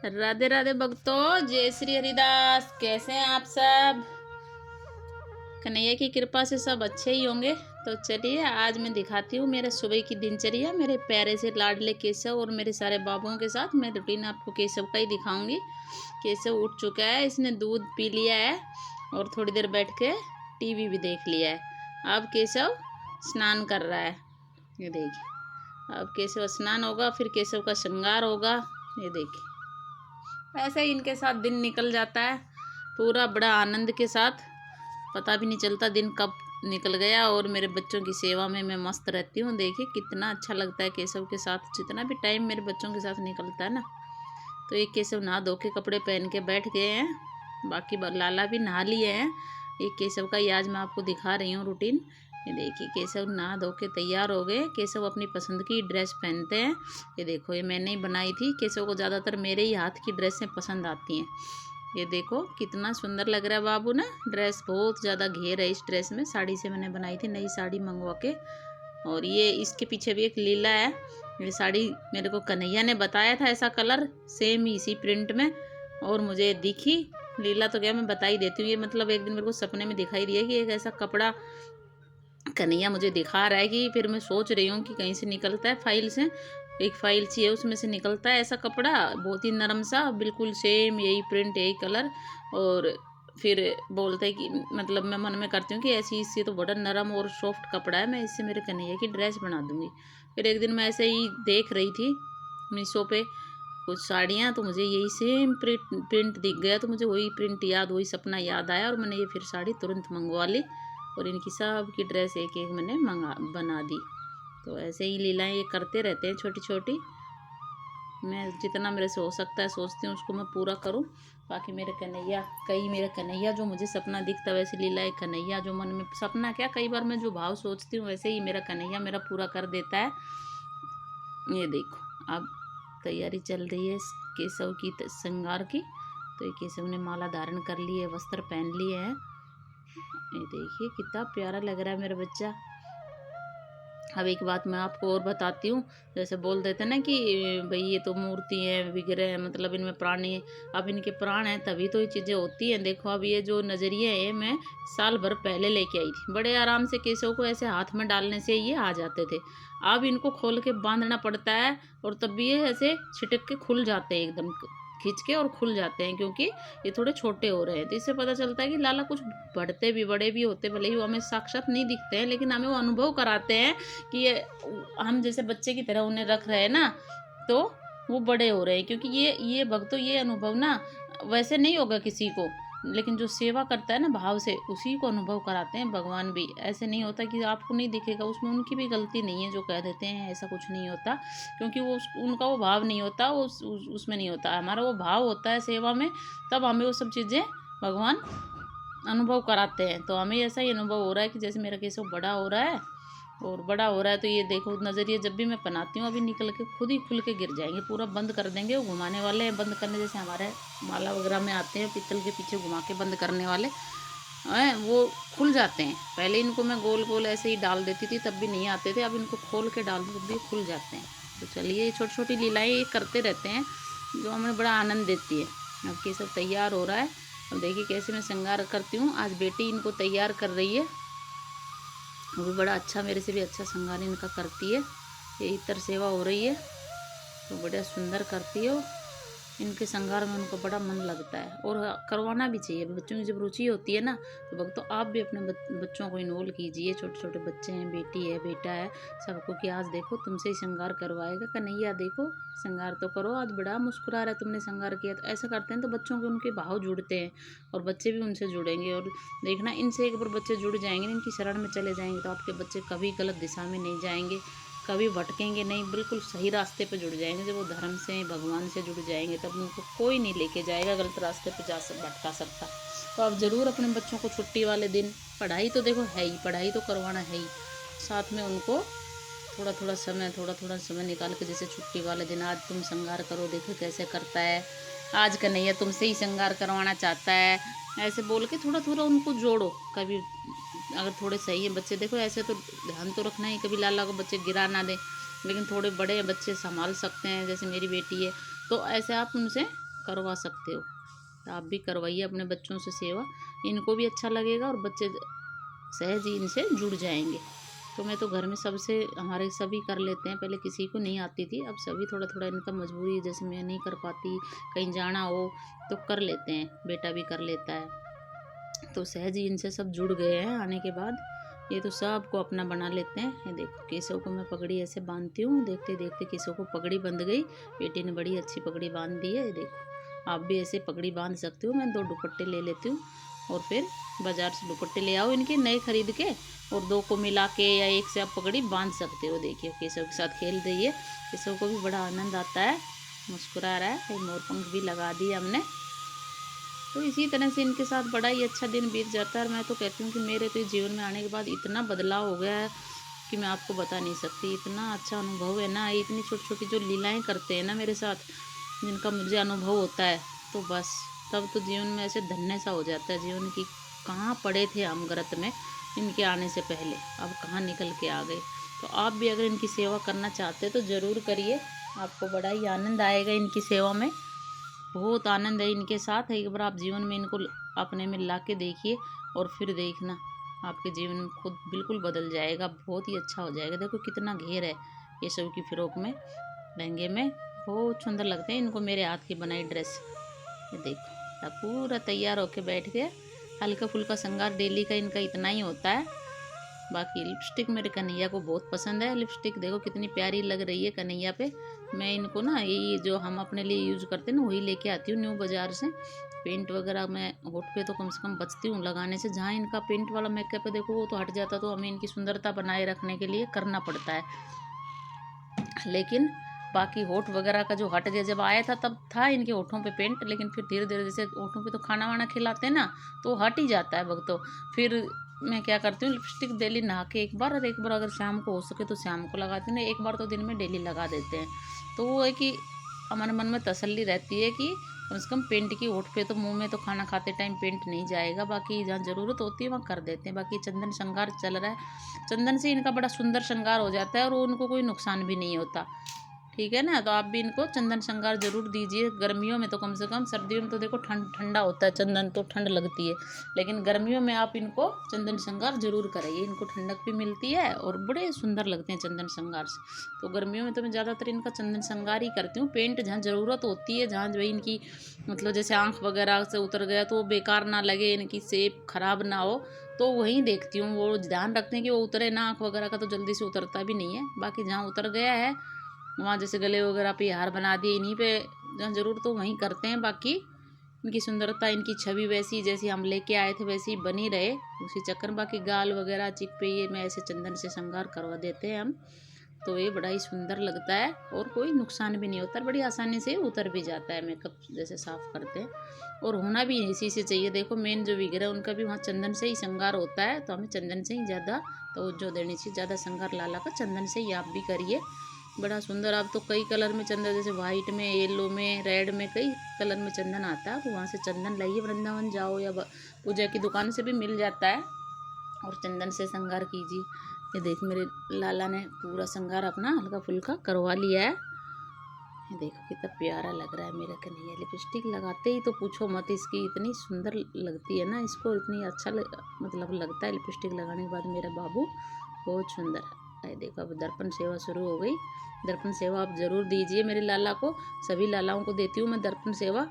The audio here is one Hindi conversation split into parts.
राधे राधे भक्तों, जय श्री हरिदास। कैसे हैं आप सब? कन्हैया की कृपा से सब अच्छे ही होंगे। तो चलिए आज मैं दिखाती हूँ मेरे सुबह की दिनचर्या, मेरे प्यारे से लाडले केशव और मेरे सारे बाबुओं के साथ। मैं रूटीन आपको केशव का ही दिखाऊंगी। केशव उठ चुका है, इसने दूध पी लिया है और थोड़ी देर बैठ के टीवी भी देख लिया है। अब केशव स्नान कर रहा है, ये देखिए। अब केशव स्नान होगा, फिर केशव का श्रृंगार होगा। ये देखिए, ऐसे ही इनके साथ दिन निकल जाता है पूरा बड़ा आनंद के साथ। पता भी नहीं चलता दिन कब निकल गया। और मेरे बच्चों की सेवा में मैं मस्त रहती हूँ। देखिए कितना अच्छा लगता है केशव के साथ। जितना भी टाइम मेरे बच्चों के साथ निकलता है ना। तो ये केशव नहा धो के कपड़े पहन के बैठ गए हैं, बाकी लाला भी नहा लिए हैं। ये केशव का ही आज मैं आपको दिखा रही हूँ रूटीन। ये देखिए केशव नहा धो के तैयार हो गए। केशव अपनी पसंद की ड्रेस पहनते हैं। ये देखो, ये मैंने ही बनाई थी। केशव को ज़्यादातर मेरे ही हाथ की ड्रेसें पसंद आती हैं। ये देखो कितना सुंदर लग रहा है बाबू ना। ड्रेस बहुत ज़्यादा घेर है इस ड्रेस में। साड़ी से मैंने बनाई थी, नई साड़ी मंगवा के। और ये इसके पीछे भी एक लीला है। ये साड़ी मेरे को कन्हैया ने बताया था, ऐसा कलर सेम इसी प्रिंट में, और मुझे दिखी लीला। तो क्या मैं बता ही देती हूँ। ये मतलब एक दिन मेरे को सपने में दिखाई दिया कि एक ऐसा कपड़ा कन्हैया मुझे दिखा रहा है। कि फिर मैं सोच रही हूँ कि कहीं से निकलता है, फाइल से एक फाइल चाहिए, उसमें से निकलता है ऐसा कपड़ा, बहुत ही नरम सा, बिल्कुल सेम यही प्रिंट यही कलर। और फिर बोलते हैं कि मतलब मैं मन में करती हूँ कि ऐसी इससे तो बड़ा नरम और सॉफ्ट कपड़ा है, मैं इससे मेरे कन्हैया की ड्रेस बना दूँगी। फिर एक दिन मैं ऐसे ही देख रही थी मीशो पे कुछ साड़ियाँ, तो मुझे यही सेम प्रिंट दिख गया। तो मुझे वही प्रिंट याद, वही सपना याद आया और मैंने ये फिर साड़ी तुरंत मंगवा ली। और इनकी सब की ड्रेस एक एक मैंने बना दी। तो ऐसे ही लीलाएं ये करते रहते हैं छोटी छोटी। मैं जितना मेरे से हो सकता है सोचती हूँ उसको मैं पूरा करूँ। बाकी मेरे कन्हैया जो मुझे सपना दिखता है, वैसे लीला एक कन्हैया जो मन में सपना क्या, कई बार मैं जो भाव सोचती हूँ वैसे ही मेरा कन्हैया मेरा पूरा कर देता है। ये देखो अब तैयारी चल रही है केशव की श्रृंगार की। तो ये केशव ने माला धारण कर ली है, वस्त्र पहन लिए हैं। ये देखिए कितना प्यारा लग रहा है मेरा बच्चा। अब एक बात मैं आपको और बताती हूँ। जैसे बोल देते ना कि भाई ये तो मूर्ति है, विग्रह है, मतलब इनमें प्राण नहीं है। अब इनके प्राण हैं तभी तो ये चीज़ें होती हैं। देखो अब ये जो नज़रिया है मैं साल भर पहले लेके आई थी। बड़े आराम से केशव को ऐसे हाथ में डालने से ये आ जाते थे। अब इनको खोल के बांधना पड़ता है, और तब भी ये ऐसे छिटक के खुल जाते हैं, एकदम खींच के और खुल जाते हैं, क्योंकि ये थोड़े छोटे हो रहे हैं। तो इससे पता चलता है कि लाला कुछ बढ़ते भी बड़े भी होते, भले ही वो हमें साक्षात नहीं दिखते हैं, लेकिन हमें वो अनुभव कराते हैं कि ये हम जैसे बच्चे की तरह उन्हें रख रहे हैं ना, तो वो बड़े हो रहे हैं। क्योंकि ये भक्तों ये अनुभव ना वैसे नहीं होगा किसी को, लेकिन जो सेवा करता है ना भाव से, उसी को अनुभव कराते हैं भगवान भी। ऐसे नहीं होता कि आपको नहीं दिखेगा, उसमें उनकी भी गलती नहीं है जो कह देते हैं, ऐसा कुछ नहीं होता। क्योंकि वो उनका वो भाव नहीं होता, वो उसमें नहीं होता, हमारा वो भाव होता है सेवा में। तब हमें वो सब चीज़ें भगवान अनुभव कराते हैं। तो हमें ऐसा ही अनुभव हो रहा है कि जैसे मेरा केशव बड़ा हो रहा है और बड़ा हो रहा है। तो ये देखो नज़रिए जब भी मैं बनाती हूँ, अभी निकल के खुद ही खुल के गिर जाएंगे, पूरा बंद कर देंगे। वो घुमाने वाले हैं बंद करने, जैसे हमारे माला वगैरह में आते हैं पीतल के पीछे घुमा के बंद करने वाले हैं, वो खुल जाते हैं। पहले इनको मैं गोल गोल ऐसे ही डाल देती थी, तब भी नहीं आते थे। अब इनको खोल के डाल दो तब भी खुल जाते हैं। तो चलिए ये छोटी छोटी लीलाएँ ये करते रहते हैं जो हमें बड़ा आनंद देती है। अब ये सब तैयार हो रहा है। अब देखिए कैसे मैं श्रृंगार करती हूँ। आज बेटी इनको तैयार कर रही है, वो भी बड़ा अच्छा, मेरे से भी अच्छा श्रृंगार इनका करती है। ये इतर सेवा हो रही है तो बड़ा सुंदर करती है वो। इनके श्रृंगार में उनको बड़ा मन लगता है, और करवाना भी चाहिए। बच्चों की जब रुचि होती है ना, तो भक्तों आप भी अपने बच्चों को इन्वॉल्व कीजिए। छोटे छोटे बच्चे हैं, बेटी है बेटा है, सबको कि आज देखो तुमसे ही श्रृंगार करवाएगा कन्हैया, देखो श्रृंगार तो करो, आज बड़ा मुस्कुरा रहा है, तुमने श्रृंगार किया। तो ऐसा करते हैं तो बच्चों के उनके भाव जुड़ते हैं और बच्चे भी उनसे जुड़ेंगे। और देखना इनसे एक बार बच्चे जुड़ जाएंगे, इनकी शरण में चले जाएंगे, तो आपके बच्चे कभी गलत दिशा में नहीं जाएंगे, कभी भटकेंगे नहीं, बिल्कुल सही रास्ते पे जुड़ जाएंगे। जब वो धर्म से भगवान से जुड़ जाएंगे तब उनको कोई नहीं लेके जाएगा गलत रास्ते पे भटका सकता। तो आप ज़रूर अपने बच्चों को छुट्टी वाले दिन, पढ़ाई तो देखो है ही, पढ़ाई तो करवाना है ही, साथ में उनको थोड़ा थोड़ा समय निकाल के, जैसे छुट्टी वाले दिन आज तुम श्रृंगार करो, देखो कैसे करता है, आज कन्हैया तुमसे ही श्रृंगार करवाना चाहता है, ऐसे बोल के थोड़ा थोड़ा उनको जोड़ो। कभी अगर थोड़े सही है बच्चे, देखो ऐसे तो ध्यान तो रखना ही, कभी लाला को बच्चे गिरा ना दें। लेकिन थोड़े बड़े बच्चे संभाल सकते हैं, जैसे मेरी बेटी है, तो ऐसे आप उनसे करवा सकते हो। तो आप भी करवाइए अपने बच्चों से सेवा, इनको भी अच्छा लगेगा और बच्चे सहज ही इनसे जुड़ जाएंगे। तो मैं तो घर में सबसे, हमारे सभी कर लेते हैं, पहले किसी को नहीं आती थी, अब सभी थोड़ा थोड़ा, इनका मजबूरी है, जैसे मैं नहीं कर पाती, कहीं जाना हो तो कर लेते हैं, बेटा भी कर लेता है। तो सहज ही इनसे सब जुड़ गए हैं आने के बाद। ये तो सबको अपना बना लेते हैं। ये देखो केशव को मैं पगड़ी ऐसे बांधती हूँ, देखते देखते केशव को पगड़ी बंध गई, बेटी ने बड़ी अच्छी पगड़ी बांध दी है। ये देखो आप भी ऐसे पगड़ी बांध सकते हो। मैं 2 दुपट्टे ले लेती हूँ और फिर बाज़ार से दुपट्टे ले आओ इनके नए खरीद के, और 2 को मिला के या एक से आप पगड़ी बांध सकते हो। देखिए केशव के साथ खेल रही है, केशव को भी बड़ा आनंद आता है, मुस्कुरा रहा है। मोरपंख भी लगा दिए हमने। तो इसी तरह से इनके साथ बड़ा ही अच्छा दिन बीत जाता है। और मैं तो कहती हूँ कि मेरे तो जीवन में आने के बाद इतना बदलाव हो गया है कि मैं आपको बता नहीं सकती। इतना अच्छा अनुभव है ना, इतनी छोटी छोटी जो लीलाएं करते हैं ना मेरे साथ, जिनका मुझे अनुभव होता है, तो बस तब तो जीवन में ऐसे धन्य सा हो जाता है जीवन की। कहाँ पड़े थे हम गर्त में इनके आने से पहले, अब कहाँ निकल के आ गए। तो आप भी अगर इनकी सेवा करना चाहते हैं तो ज़रूर करिए, आपको बड़ा ही आनंद आएगा इनकी सेवा में। बहुत आनंद है इनके साथ। एक बार आप जीवन में इनको अपने में ला के देखिए और फिर देखना आपके जीवन में खुद बिल्कुल बदल जाएगा, बहुत ही अच्छा हो जाएगा। देखो कितना घेर है ये सब की फ्रॉक में, लहंगे में, बहुत सुंदर लगते हैं इनको मेरे हाथ की बनाई ड्रेस। ये देखो पूरा तैयार होके बैठ गया। हल्का फुल्का श्रृंगार डेली का इनका इतना ही होता है। बाकी लिपस्टिक मेरे कन्हैया को बहुत पसंद है। लिपस्टिक देखो कितनी प्यारी लग रही है कन्हैया पे। मैं इनको ना ये जो हम अपने लिए यूज़ करते हैं ना वही लेके आती हूँ न्यू बाज़ार से। पेंट वगैरह मैं होठ पे तो कम से कम बचती हूँ लगाने से। जहाँ इनका पेंट वाला मेकअप है देखो वो तो हट जाता, तो हमें इनकी सुंदरता बनाए रखने के लिए करना पड़ता है। लेकिन बाकी होठ वगैरह का जो हट गया, जब आया था तब था इनके होठों पे पेंट, लेकिन फिर धीरे धीरे जैसे होठों पे तो खाना वाना खिलाते हैं ना तो हट ही जाता है वक्त। तो फिर मैं क्या करती हूँ, लिपस्टिक डेली नहा के एक बार, और एक बार अगर शाम को हो सके तो शाम को लगाती हूँ, एक बार तो दिन में डेली लगा देते हैं। तो वो है कि हमारे मन में तसल्ली रहती है कि कम से कम पेंट की होठ पे तो, मुंह में तो खाना खाते टाइम पेंट नहीं जाएगा, बाकी जहाँ ज़रूरत होती है वहाँ कर देते हैं। बाकी चंदन श्रृंगार चल रहा है, चंदन से इनका बड़ा सुंदर श्रृंगार हो जाता है और उनको कोई नुकसान भी नहीं होता। ठीक है ना, तो आप भी इनको चंदन श्रृंगार जरूर दीजिए गर्मियों में तो कम से कम। सर्दियों में तो देखो ठंडा होता है चंदन, तो ठंड लगती है, लेकिन गर्मियों में आप इनको चंदन श्रृंगार जरूर कराइए, इनको ठंडक भी मिलती है और बड़े सुंदर लगते हैं चंदन श्रृंगार से। तो गर्मियों में तो मैं ज़्यादातर इनका चंदन श्रृंगार ही करती हूँ। पेंट जहाँ ज़रूरत होती है, जहाँ जो इनकी मतलब जैसे आँख वगैरह से उतर गया तो वो बेकार ना लगे, इनकी शेप खराब ना हो, तो वहीं देखती हूँ। वो ध्यान रखते हैं कि वो उतरे ना, आँख वगैरह का तो जल्दी से उतरता भी नहीं है। बाकी जहाँ उतर गया है वहाँ जैसे गले वगैरह पे हार बना दिए, इन्हीं पे जहाँ ज़रूर तो वहीं करते हैं। बाकी इनकी सुंदरता, इनकी छवि वैसी जैसी हम लेके आए थे वैसी बनी रहे, उसी चक्कर में। बाकी गाल वगैरह चिक पे ये मैं ऐसे चंदन से श्रृंगार करवा देते हैं हम, तो ये बड़ा ही सुंदर लगता है और कोई नुकसान भी नहीं होता, बड़ी आसानी से उतर भी जाता है मेकअप जैसे साफ़ करते हैं। और होना भी इसी से चाहिए। देखो मेन जो विग्रह है उनका भी वहाँ चंदन से ही श्रृंगार होता है, तो हमें चंदन से ही ज़्यादा तवज्जो देनी चाहिए। ज़्यादा श्रृंगार लाला का चंदन से ही आप भी करिए, बड़ा सुंदर। आप तो कई कलर में चंदन, जैसे वाइट में, येलो में, रेड में, कई कलर में चंदन आता है। आप वहाँ से चंदन लाइए, वृंदावन जाओ या पूजा की दुकान से भी मिल जाता है, और चंदन से श्रृंगार कीजिए। ये देख मेरे लाला ने पूरा श्रृंगार अपना हल्का फुल्का करवा लिया है। ये देखो कितना प्यारा लग रहा है मेरा कन्हैया। लिपस्टिक लगाते ही तो पूछो मत, इसकी इतनी सुंदर लगती है ना, इसको इतनी अच्छा मतलब लगता है लिपस्टिक लगाने के बाद मेरा बाबू, बहुत सुंदर है। देखो अब दर्पण सेवा शुरू हो गई। दर्पण सेवा आप ज़रूर दीजिए मेरे लाला को, सभी लालाओं को देती हूँ मैं दर्पण सेवा।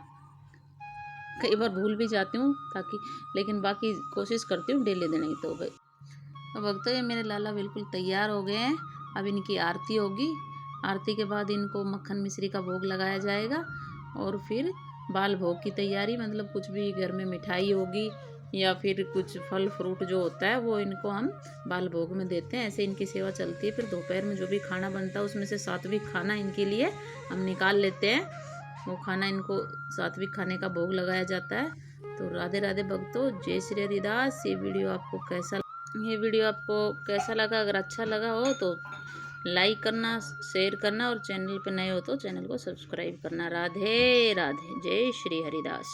कई बार भूल भी जाती हूँ ताकि, लेकिन बाकी कोशिश करती हूँ डेली देने की। तो भाई अब तो ये मेरे लाला बिल्कुल तैयार हो गए हैं। अब इनकी आरती होगी, आरती के बाद इनको मक्खन मिश्री का भोग लगाया जाएगा, और फिर बाल भोग की तैयारी, मतलब कुछ भी घर में मिठाई होगी या फिर कुछ फल फ्रूट जो होता है वो इनको हम बाल भोग में देते हैं। ऐसे इनकी सेवा चलती है। फिर दोपहर में जो भी खाना बनता है उसमें से सात्विक खाना इनके लिए हम निकाल लेते हैं, वो खाना इनको सात्विक खाने का भोग लगाया जाता है। तो राधे राधे भक्तों, जय श्री हरिदास। ये वीडियो आपको कैसा लगा? अगर अच्छा लगा हो तो लाइक करना, शेयर करना, और चैनल पे नए हो तो चैनल को सब्सक्राइब करना। राधे राधे, जय श्री हरिदास।